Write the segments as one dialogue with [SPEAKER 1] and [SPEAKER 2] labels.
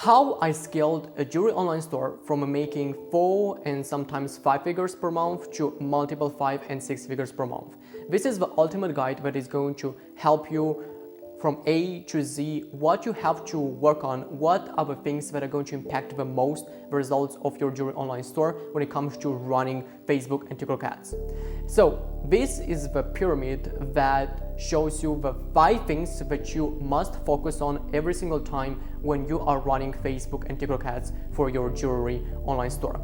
[SPEAKER 1] How I scaled a jewelry online store from making 4 and sometimes 5 figures per month to multiple 5 and 6 figures per month. This is the ultimate guide that is going to help you from A to Z, what you have to work on, what are the things that are going to impact the most the results of your jewelry online store when it comes to running Facebook and TikTok ads. So this is the pyramid that shows you the 5 things that you must focus on every single time when you are running Facebook and TikTok ads for your jewelry online store.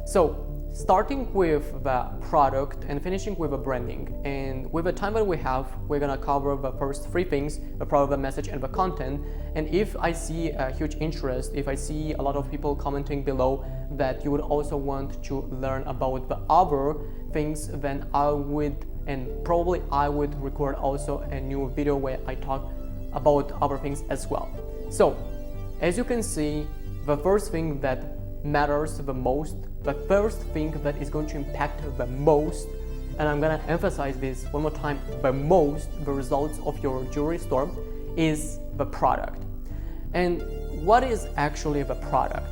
[SPEAKER 1] So starting with the product and finishing with the branding, and with the time that we have, we're gonna cover the first 3 things: the product, the message, and the content. And if I see a huge interest, if I see a lot of people commenting below that you would also want to learn about the other things, then I would record also a new video where I talk about other things as well. So as you can see, the first thing that matters the most, the first thing that is going to impact the most, and I'm gonna emphasize this one more time, the results of your jewelry store is the product. And what is actually the product?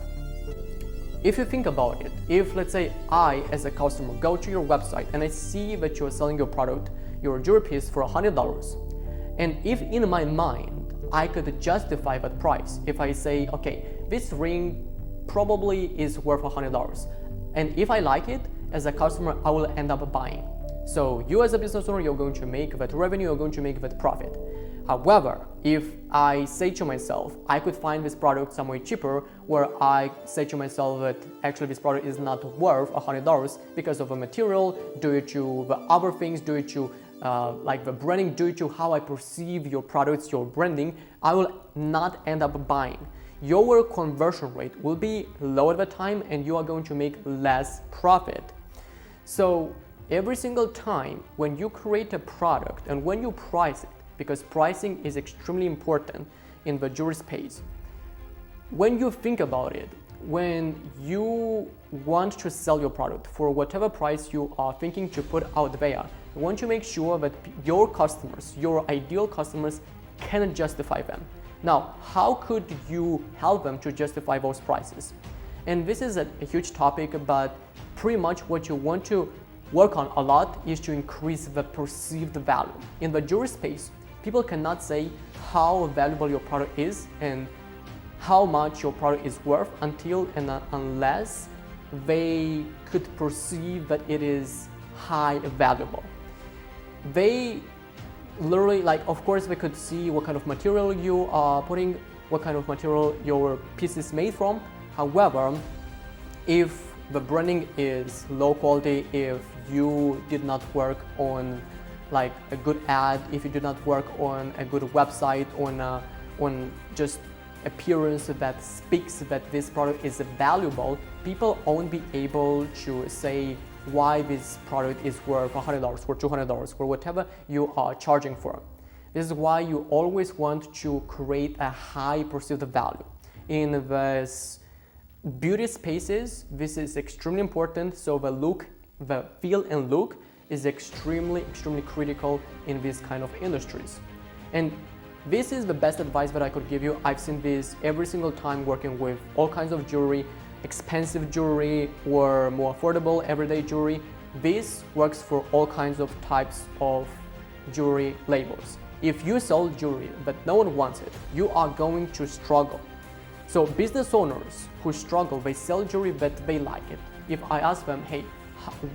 [SPEAKER 1] If you think about it, if let's say I as a customer go to your website and I see that you're selling your product, your jewelry piece for $100, and if in my mind I could justify that price, if I say, okay, this ring probably is worth $100, and if I like it as a customer, I will end up buying. So you as a business owner, you're going to make that revenue, you're going to make that profit. However, if I say to myself, I could find this product somewhere cheaper, where I say to myself that actually this product is not worth $100 because of the material, due to the other things, due to like the branding, due to how I perceive your products, your branding, I will not end up buying. Your conversion rate will be low at the time and you are going to make less profit. So every single time when you create a product and when you price it, because pricing is extremely important in the jewelry space, when you think about it, when you want to sell your product for whatever price you are thinking to put out there, you want to make sure that your customers, your ideal customers, can justify them. Now, how could you help them to justify those prices? And this is a huge topic, but pretty much what you want to work on a lot is to increase the perceived value. In the jewelry space, people cannot say how valuable your product is and how much your product is worth until and unless they could perceive that it is high valuable. They literally, like, of course they could see what kind of material you are putting, what kind of material your piece is made from. However, if the branding is low quality, if you did not work on like a good ad, if you did not work on a good website, on just appearance that speaks that this product is valuable, people won't be able to say why this product is worth $100 or $200 or whatever you are charging for. This is why you always want to create a high perceived value. In this beauty spaces, this is extremely important. So the look, the feel and look is extremely critical in this kind of industries. And this is the best advice that I could give you. I've seen this every single time working with all kinds of jewelry, expensive jewelry or more affordable everyday jewelry. This works for all kinds of types of jewelry labels. If you sell jewelry but no one wants it, you are going to struggle. So business owners who struggle, they sell jewelry but they like it. If I ask them, hey,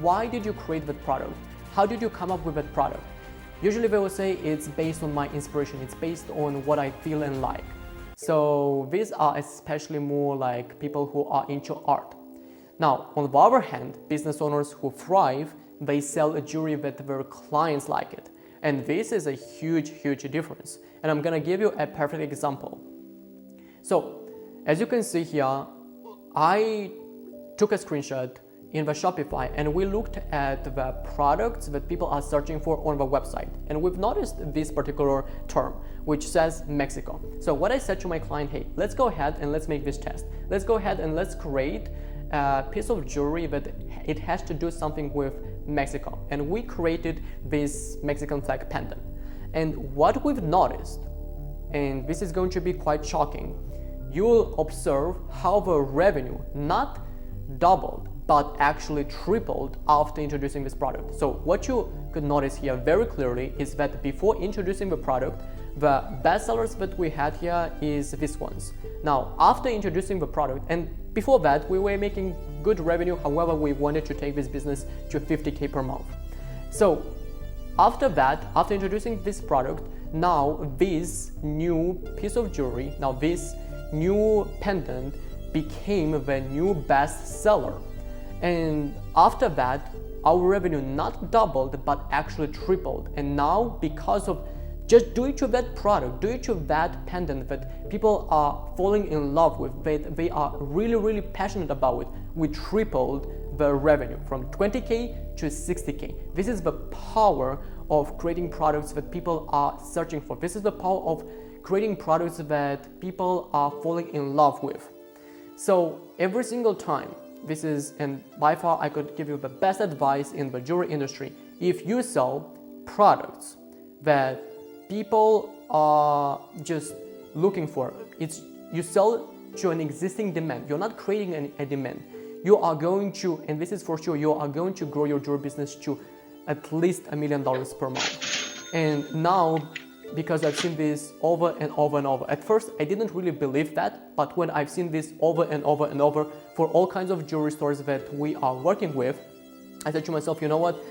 [SPEAKER 1] why did you create that product? How did you come up with that product? Usually they will say it's based on my inspiration, it's based on what I feel and like. So these are especially more like people who are into art. Now, on the other hand, business owners who thrive, they sell a jewelry that their clients like it. And this is a huge difference. And I'm gonna give you a perfect example. So, as you can see here, I took a screenshot in the Shopify and we looked at the products that people are searching for on the website, and we've noticed this particular term which says Mexico. So what I said to my client, hey, let's go ahead and let's make this test. Let's go ahead and let's create a piece of jewelry that it has to do something with Mexico, and we created this Mexican flag pendant. And what we've noticed, and this is going to be quite shocking, you'll observe how the revenue not doubled but actually tripled after introducing this product. So what you could notice here very clearly is that before introducing the product, the best sellers that we had here is these ones. Now, after introducing the product, and before that, we were making good revenue. However, we wanted to take this business to 50K per month. So after that, after introducing this product, now this new piece of jewelry, now this new pendant became the new best seller. And after that, our revenue not doubled, but actually tripled. And now, because of just due to that product, due to that pendant that people are falling in love with, they are really passionate about it, we tripled the revenue from 20K to 60K. This is the power of creating products that people are searching for. This is the power of creating products that people are falling in love with. So every single time, this is, and by far I could give you the best advice in the jewelry industry. If you sell products that people are just looking for, you sell to an existing demand. You're not creating a demand. You are going to, and this is for sure, you are going to grow your jewelry business to at least $1 million per month. And now, because I've seen this over and over and over. At first, I didn't really believe that, but when I've seen this over and over and over for all kinds of jewelry stores that we are working with, I said to myself, you know what?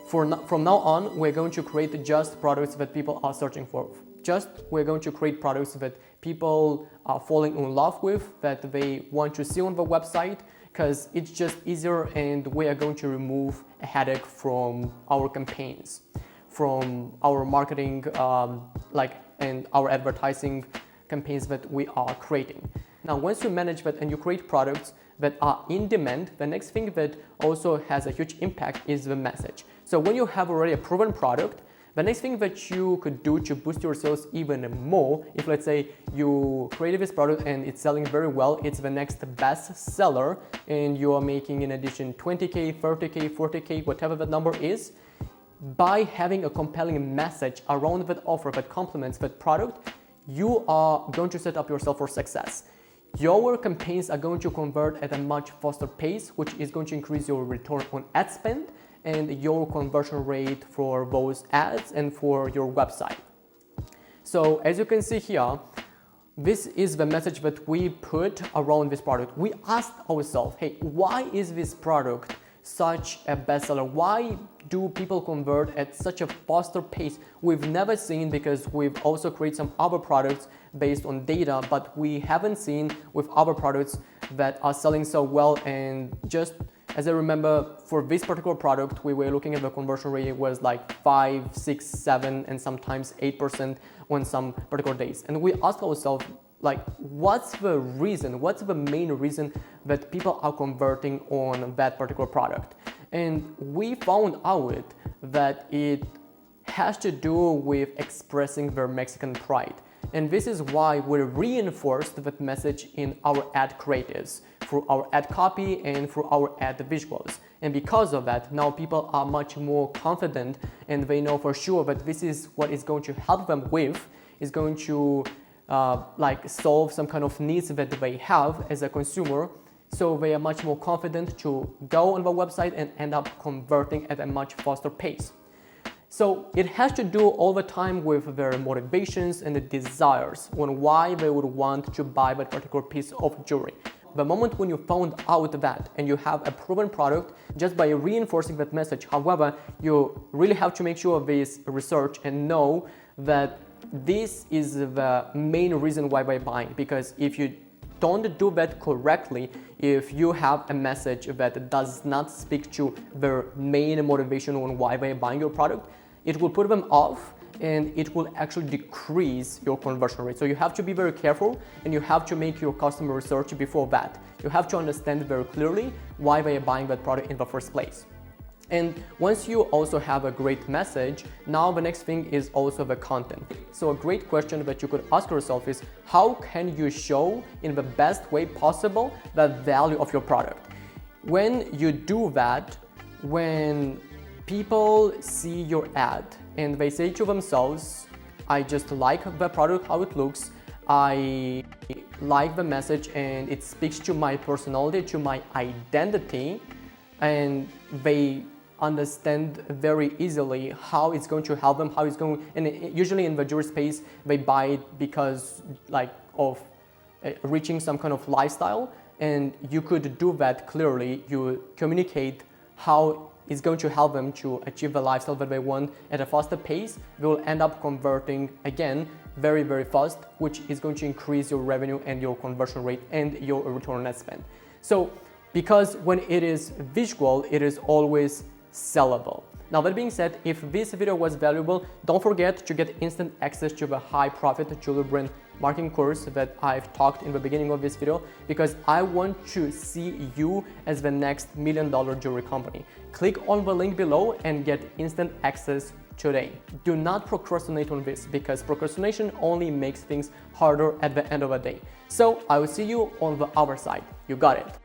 [SPEAKER 1] From now on, we're going to create just products that people are searching for. We're going to create products that people are falling in love with, that they want to see on the website, because it's just easier, and we are going to remove a headache from our campaigns, from our marketing and our advertising campaigns that we are creating. Now, once you manage that and you create products that are in demand, the next thing that also has a huge impact is the message. So when you have already a proven product, the next thing that you could do to boost your sales even more, if let's say you created this product and it's selling very well, it's the next best seller, and you are making in addition 20K, 30K, 40K, whatever that number is, by having a compelling message around that offer that complements that product, you are going to set up yourself for success. Your campaigns are going to convert at a much faster pace, which is going to increase your return on ad spend and your conversion rate for those ads and for your website. So as you can see here, this is the message that we put around this product. We asked ourselves, hey, why is this product such a bestseller? Why do people convert at such a faster pace? We've never seen, because we've also created some other products based on data, but we haven't seen with other products that are selling so well. And just as I remember, for this particular product, we were looking at the conversion rate was like 5, 6, 7, and sometimes 8% on some particular days. And we asked ourselves, like, what's the reason? What's the main reason that people are converting on that particular product? And we found out that it has to do with expressing their Mexican pride. And this is why we reinforced that message in our ad creatives, through our ad copy and through our ad visuals. And because of that, now people are much more confident, and they know for sure that this is what is going to help them with, is going to solve some kind of needs that they have as a consumer. So they are much more confident to go on the website and end up converting at a much faster pace. So it has to do all the time with their motivations and the desires on why they would want to buy that particular piece of jewelry. The moment when you found out that and you have a proven product, just by reinforcing that message, however, you really have to make sure of this research and know that this is the main reason why they're buying. Because if you don't do that correctly, if you have a message that does not speak to their main motivation on why they're buying your product, it will put them off and it will actually decrease your conversion rate. So you have to be very careful, and you have to make your customer research before that. You have to understand very clearly why they are buying that product in the first place. And once you also have a great message, now the next thing is also the content. So a great question that you could ask yourself is, how can you show in the best way possible the value of your product? When you do that, when people see your ad and they say to themselves, I just like the product, how it looks, I like the message and it speaks to my personality, to my identity, and they understand very easily how it's going to help them, how it's going, and usually in the jewelry space, they buy it because like of reaching some kind of lifestyle, and you could do that clearly. You communicate how it's going to help them to achieve the lifestyle that they want at a faster pace. They will end up converting again very, very fast, which is going to increase your revenue and your conversion rate and your return on net spend. So because when it is visual, it is always sellable. Now, that being said, if this video was valuable, don't forget to get instant access to the high profit jewelry brand marketing course that I've talked in the beginning of this video, because I want to see you as the next $1 million jewelry company. Click on the link below and get instant access today. Do not procrastinate on this, because procrastination only makes things harder at the end of the day. So I will see you on the other side. You got it.